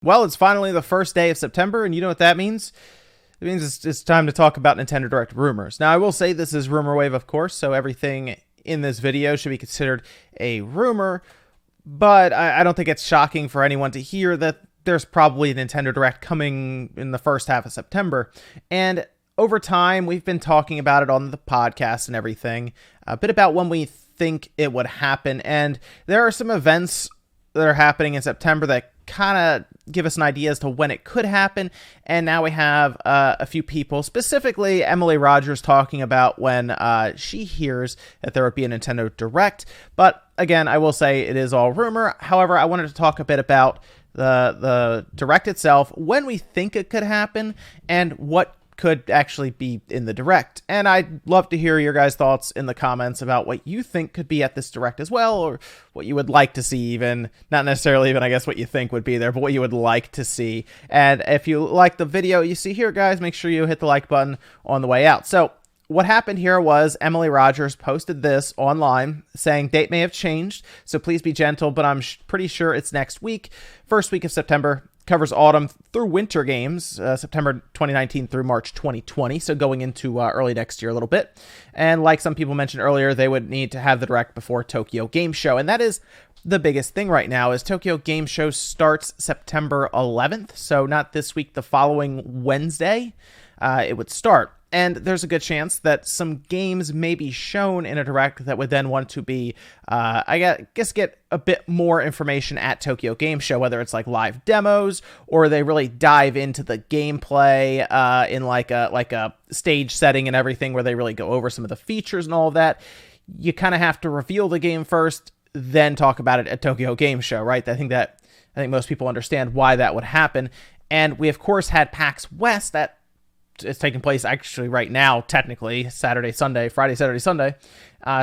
Well, it's finally the first day of September, and you know what that means? It means it's time to talk about Nintendo Direct rumors. Now, I will say this is Rumor Wave, of course, so everything in this video should be considered a rumor, but I don't think it's shocking for anyone to hear that there's probably a Nintendo Direct coming in the first half of September. And over time, we've been talking about it on the podcast and everything, a bit about when we think it would happen, and there are some events that are happening in September that kind of give us an idea as to when it could happen. And now we have a few people, specifically Emily Rogers, talking about when she hears that there would be a Nintendo Direct. But again, I will say it is all rumor. However, I wanted to talk a bit about the Direct itself, when we think it could happen, and what could actually be in the Direct. And I'd love to hear your guys' thoughts in the comments about what you think could be at this Direct as well, or what you would like to see, even not necessarily even I guess what you think would be there, but what you would like to see. And if you like the video you see here, guys, make sure you hit the like button on the way out. So what happened here was Emily Rogers posted this online saying date may have changed, so please be gentle, but I'm pretty sure it's next week, first week of September. Covers autumn through winter games, September 2019 through March 2020, so going into early next year a little bit. And like some people mentioned earlier, they would need to have the Direct before Tokyo Game Show, and that is the biggest thing right now. Is Tokyo Game Show starts September 11th, so not this week, the following Wednesday it would start. And there's a good chance that some games may be shown in a Direct that would then want to be, I guess, get a bit more information at Tokyo Game Show, whether it's like live demos or they really dive into the gameplay in like a stage setting and everything, where they really go over some of the features and all of that. You kind of have to reveal the game first, then talk about it at Tokyo Game Show, right? I think most people understand why that would happen. And we of course had PAX West that it's taking place actually right now, technically, Friday, Saturday, Sunday.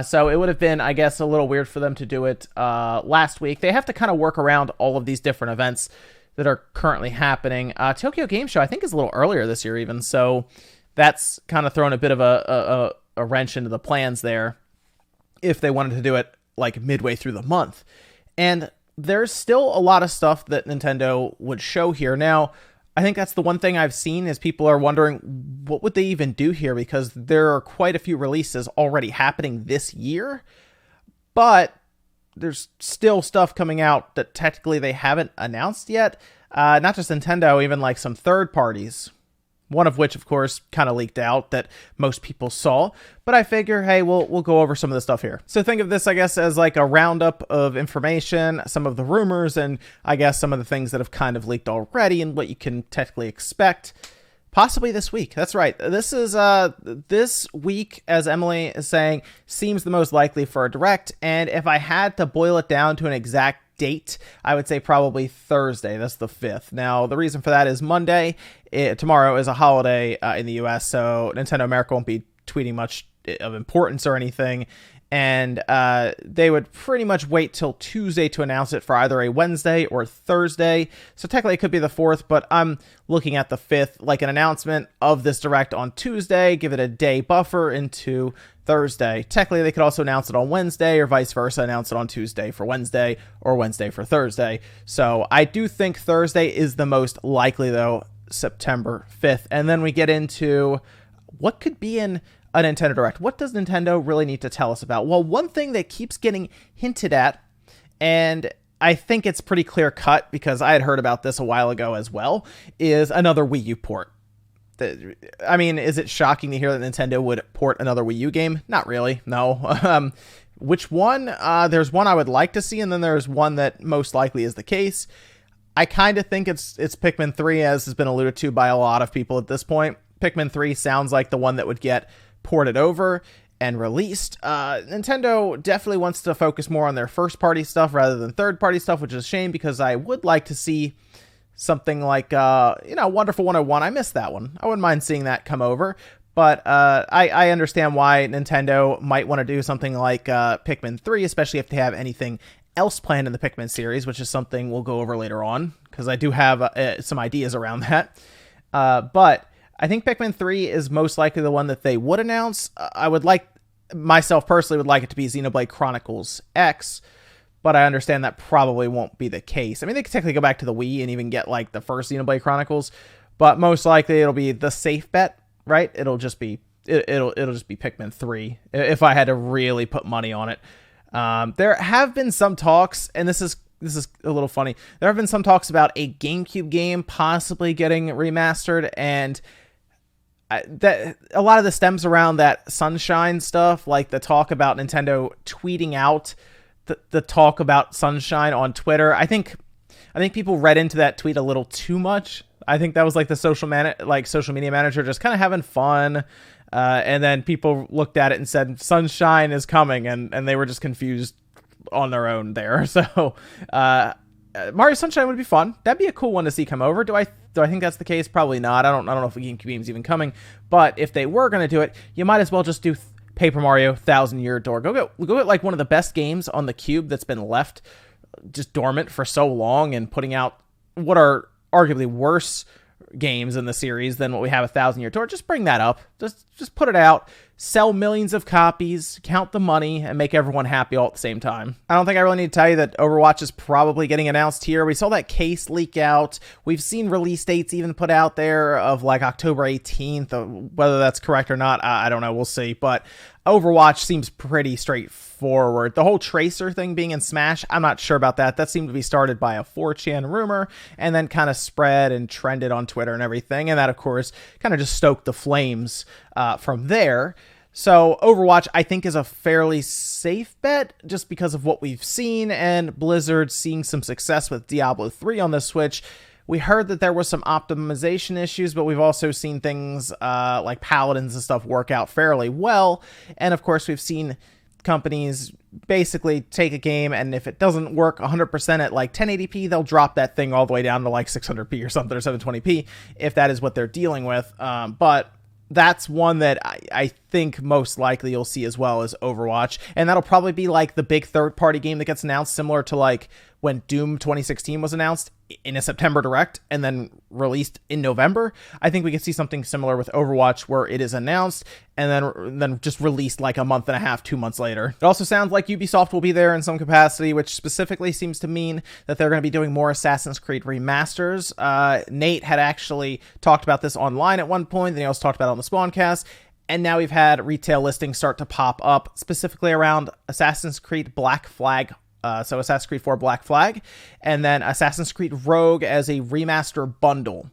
So it would have been, I guess, a little weird for them to do it last week. They have to kind of work around all of these different events that are currently happening. Tokyo Game Show, I think, is a little earlier this year even, so that's kind of thrown a bit of a wrench into the plans there if they wanted to do it like midway through the month. And there's still a lot of stuff that Nintendo would show here. Now, I think that's the one thing I've seen is people are wondering what would they even do here, because there are quite a few releases already happening this year, but there's still stuff coming out that technically they haven't announced yet. Not just Nintendo, even like some third parties. One of which, of course, kind of leaked out that most people saw. But I figure, hey, we'll go over some of the stuff here. So think of this, I guess, as like a roundup of information, some of the rumors, and I guess some of the things that have kind of leaked already and what you can technically expect possibly this week. That's right. This is this week, as Emily is saying, seems the most likely for a Direct. And if I had to boil it down to an exact date, I would say probably Thursday. That's the 5th. Now, the reason for that is Monday. Tomorrow is a holiday in the US, so Nintendo America won't be tweeting much of importance or anything. And they would pretty much wait till Tuesday to announce it for either a Wednesday or Thursday. So technically it could be the 4th, but I'm looking at the 5th, like an announcement of this Direct on Tuesday, give it a day buffer into Thursday. Technically, they could also announce it on Wednesday or vice versa, announce it on Tuesday for Wednesday or Wednesday for Thursday. So I do think Thursday is the most likely, though, September 5th. And then we get into what could be in a Nintendo Direct. What does Nintendo really need to tell us about? Well, one thing that keeps getting hinted at, and I think it's pretty clear cut because I had heard about this a while ago as well, is another Wii U port. I mean, is it shocking to hear that Nintendo would port another Wii U game? Not really, no. Which one? There's one I would like to see, and then there's one that most likely is the case. I kind of think it's Pikmin 3, as has been alluded to by a lot of people at this point. Pikmin 3 sounds like the one that would get ported over and released. Nintendo definitely wants to focus more on their first-party stuff rather than third-party stuff, which is a shame because I would like to see something like, Wonderful 101. I missed that one. I wouldn't mind seeing that come over. But I understand why Nintendo might want to do something like Pikmin 3, especially if they have anything else planned in the Pikmin series, which is something we'll go over later on, because I do have some ideas around that. But I think Pikmin 3 is most likely the one that they would announce. I would like, myself personally, would like it to be Xenoblade Chronicles X, but I understand that probably won't be the case. I mean, they could technically go back to the Wii and even get like the first Xenoblade Chronicles, but most likely it'll be the safe bet, right? It'll just be Pikmin 3 if I had to really put money on it. There have been some talks, and this is a little funny. There have been some talks about a GameCube game possibly getting remastered, and that a lot of this stems around that Sunshine stuff, like the talk about Nintendo tweeting out the talk about Sunshine on Twitter. I think people read into that tweet a little too much. I think that was like the social media manager just kind of having fun. And then people looked at it and said, Sunshine is coming. And they were just confused on their own there. So, Mario Sunshine would be fun. That'd be a cool one to see come over. Do I think that's the case? Probably not. I don't know if the GameCube game's even coming. But if they were going to do it, you might as well just do Paper Mario Thousand Year Door. Go get like one of the best games on the Cube that's been left just dormant for so long, and putting out what are arguably worse games in the series than what we have a 1,000 Year Door. Just bring that up. Just put it out. Sell millions of copies, count the money, and make everyone happy all at the same time. I don't think I really need to tell you that Overwatch is probably getting announced here. We saw that case leak out. We've seen release dates even put out there of like October 18th. Whether that's correct or not, I don't know. We'll see. But Overwatch seems pretty straightforward. The whole Tracer thing being in Smash, I'm not sure about that. That seemed to be started by a 4chan rumor and then kind of spread and trended on Twitter and everything. And that, of course, kind of just stoked the flames from there. So Overwatch, I think, is a fairly safe bet just because of what we've seen, and Blizzard seeing some success with Diablo 3 on the Switch. We heard that there were some optimization issues, but we've also seen things like Paladins and stuff work out fairly well. And of course, we've seen companies basically take a game, and if it doesn't work 100% at like 1080p, they'll drop that thing all the way down to like 600p or something, or 720p, if that is what they're dealing with. But that's one that I think most likely you'll see as well as Overwatch. And that'll probably be like the big third-party game that gets announced, similar to like when Doom 2016 was announced in a September Direct and then released in November. I think we could see something similar with Overwatch, where it is announced and then just released like a month and a half, 2 months later. It also sounds like Ubisoft will be there in some capacity, which specifically seems to mean that they're going to be doing more Assassin's Creed remasters. Nate had actually talked about this online at one point, then he also talked about it on the Spawncast. And now we've had retail listings start to pop up, specifically around Assassin's Creed Black Flag. So Assassin's Creed 4 Black Flag, and then Assassin's Creed Rogue as a remaster bundle.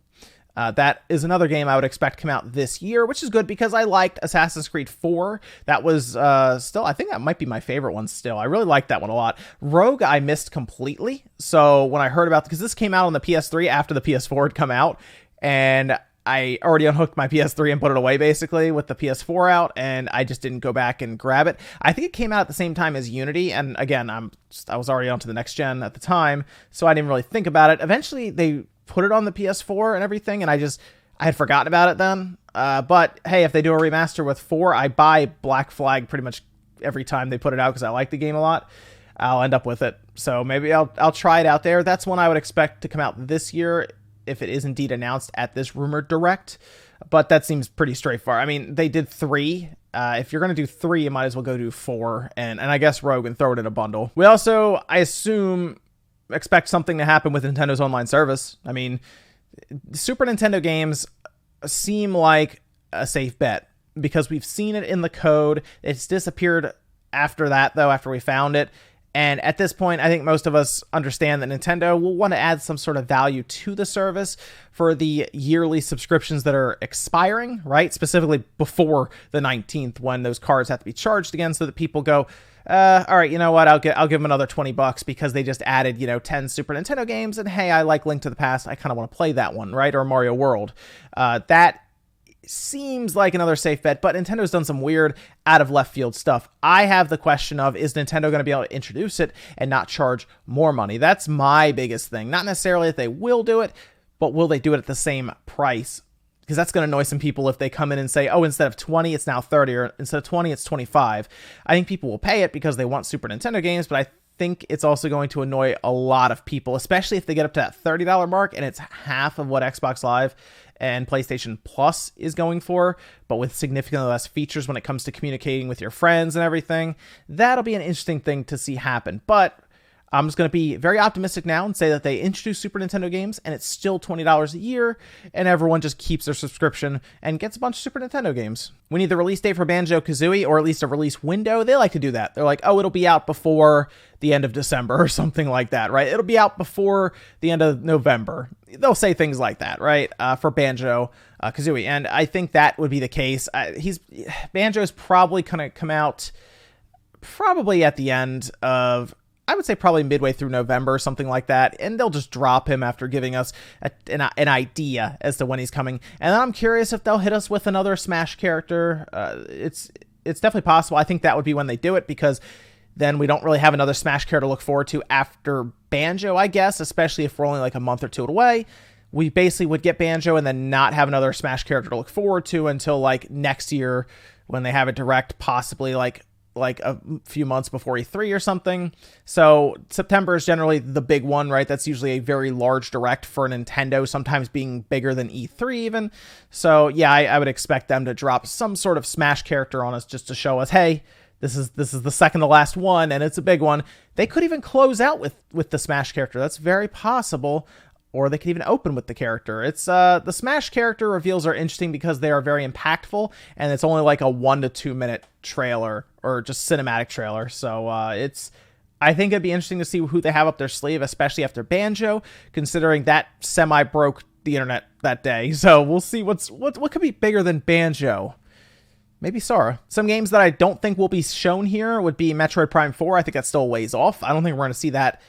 That is another game I would expect to come out this year, which is good because I liked Assassin's Creed 4. That was still, I think that might be my favorite one still. I really liked that one a lot. Rogue, I missed completely. So when I heard about, because this came out on the PS3 after the PS4 had come out, and I already unhooked my PS3 and put it away basically with the PS4 out, and I just didn't go back and grab it. I think it came out at the same time as Unity, and again, I was already onto the next gen at the time, so I didn't really think about it. Eventually, they put it on the PS4 and everything, and I had forgotten about it then. But hey, if they do a remaster with 4, I buy Black Flag pretty much every time they put it out because I like the game a lot. I'll end up with it, so maybe I'll try it out there. That's one I would expect to come out this year, if it is indeed announced at this rumored direct, but that seems pretty straightforward. I mean, they did 3. If you're going to do 3, you might as well go do 4, and I guess Rogue, and throw it in a bundle. We also, I assume, expect something to happen with Nintendo's online service. I mean, Super Nintendo games seem like a safe bet because we've seen it in the code. It's disappeared after that, though, after we found it. And at this point, I think most of us understand that Nintendo will want to add some sort of value to the service for the yearly subscriptions that are expiring, right? Specifically before the 19th, when those cards have to be charged again, so that people go, all right, you know what? I'll give them another $20 because they just added, 10 Super Nintendo games. And hey, I like Link to the Past. I kind of want to play that one, right? Or Mario World. That seems like another safe bet, but Nintendo's done some weird out of left field stuff. I have the question of, is Nintendo going to be able to introduce it and not charge more money? That's my biggest thing. Not necessarily that they will do it, but will they do it at the same price? Because that's going to annoy some people if they come in and say, oh, instead of 20, it's now 30, or instead of 20, it's 25. I think people will pay it because they want Super Nintendo games, but I think it's also going to annoy a lot of people, especially if they get up to that $30 mark and it's half of what Xbox Live and PlayStation Plus is going for, but with significantly less features when it comes to communicating with your friends and everything. That'll be an interesting thing to see happen. But I'm just going to be very optimistic now and say that they introduce Super Nintendo games and it's still $20 a year and everyone just keeps their subscription and gets a bunch of Super Nintendo games. We need the release date for Banjo-Kazooie, or at least a release window. They like to do that. They're like, oh, it'll be out before the end of December or something like that, right? It'll be out before the end of November. They'll say things like that, right? For Banjo-Kazooie. And I think that would be the case. Banjo's probably going to come out probably at the end of, I would say probably midway through November or something like that, and they'll just drop him after giving us an idea as to when he's coming. And then I'm curious if they'll hit us with another Smash character. It's definitely possible. I think that would be when they do it, because then we don't really have another Smash character to look forward to after Banjo, I guess, especially if we're only like a month or two away. We basically would get Banjo and then not have another Smash character to look forward to until like next year when they have it direct, possibly like a few months before E3 or something. So September is generally the big one, right? That's usually a very large direct for Nintendo, sometimes being bigger than E3 even. So yeah, I would expect them to drop some sort of Smash character on us just to show us, hey, this is the second to last one, and it's a big one. They could even close out with the Smash character. That's very possible. Or they could even open with the character. It's the Smash character reveals are interesting because they are very impactful, and it's only like a 1 to 2 minute trailer or just cinematic trailer. So I think it'd be interesting to see who they have up their sleeve, especially after Banjo, considering that semi broke the internet that day. So we'll see what could be bigger than Banjo. Maybe Sora. Some games that I don't think will be shown here would be Metroid Prime 4. I think that's still a ways off. I don't think we're going to see that.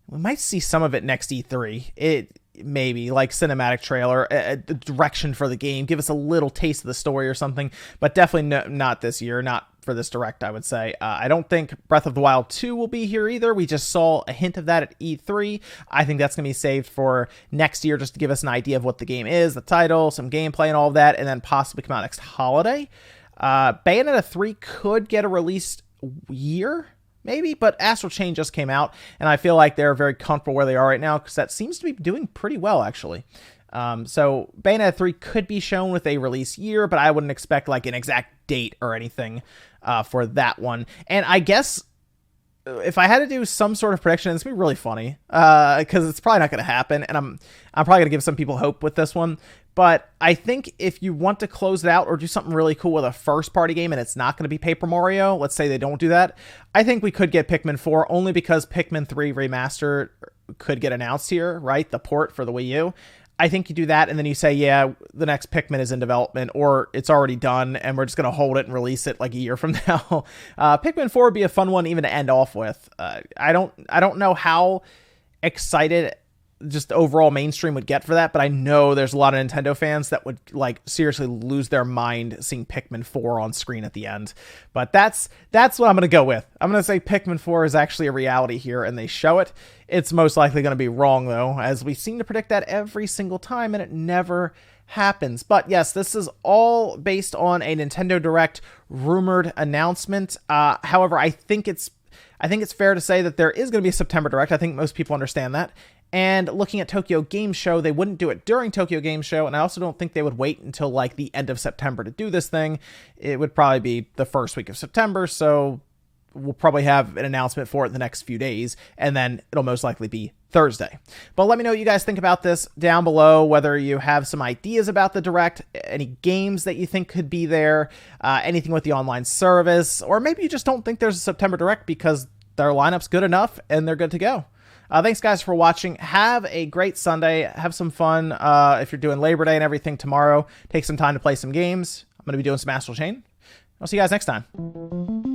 We might see some of it next E3. It maybe like cinematic trailer, a direction for the game, give us a little taste of the story or something, but definitely not this year, not for this direct, I would say. I don't think Breath of the Wild 2 will be here either. We just saw a hint of that at E3. I think that's going to be saved for next year just to give us an idea of what the game is, the title, some gameplay and all of that, and then possibly come out next holiday. Bayonetta 3 could get a release year, maybe, but Astral Chain just came out, and I feel like they're very comfortable where they are right now, because that seems to be doing pretty well, actually. So Bayonetta 3 could be shown with a release year, but I wouldn't expect like an exact date or anything for that one. And I guess if I had to do some sort of prediction, it's going to be really funny, because it's probably not going to happen, and I'm probably going to give some people hope with this one. But I think if you want to close it out or do something really cool with a first-party game and it's not going to be Paper Mario, let's say they don't do that, I think we could get Pikmin 4 only because Pikmin 3 Remastered could get announced here, right? The port for the Wii U. I think you do that and then you say, yeah, the next Pikmin is in development or it's already done and we're just going to hold it and release it like a year from now. Pikmin 4 would be a fun one even to end off with. I don't know how excited just overall mainstream would get for that, but I know there's a lot of Nintendo fans that would like seriously lose their mind seeing Pikmin 4 on screen at the end. But that's what I'm going to go with. I'm going to say Pikmin 4 is actually a reality here and they show it. It's most likely going to be wrong though, as we seem to predict that every single time and it never happens. But yes, this is all based on a Nintendo Direct rumored announcement. However, I think it's fair to say that there is going to be a September Direct. I think most people understand that. And looking at Tokyo Game Show, they wouldn't do it during Tokyo Game Show, and I also don't think they would wait until like the end of September to do this thing. It would probably be the first week of September, so we'll probably have an announcement for it in the next few days, and then it'll most likely be Thursday. But let me know what you guys think about this down below, whether you have some ideas about the Direct, any games that you think could be there, anything with the online service, or maybe you just don't think there's a September Direct because their lineup's good enough and they're good to go. Thanks, guys, for watching. Have a great Sunday. Have some fun if you're doing Labor Day and everything tomorrow. Take some time to play some games. I'm going to be doing some Astral Chain. I'll see you guys next time.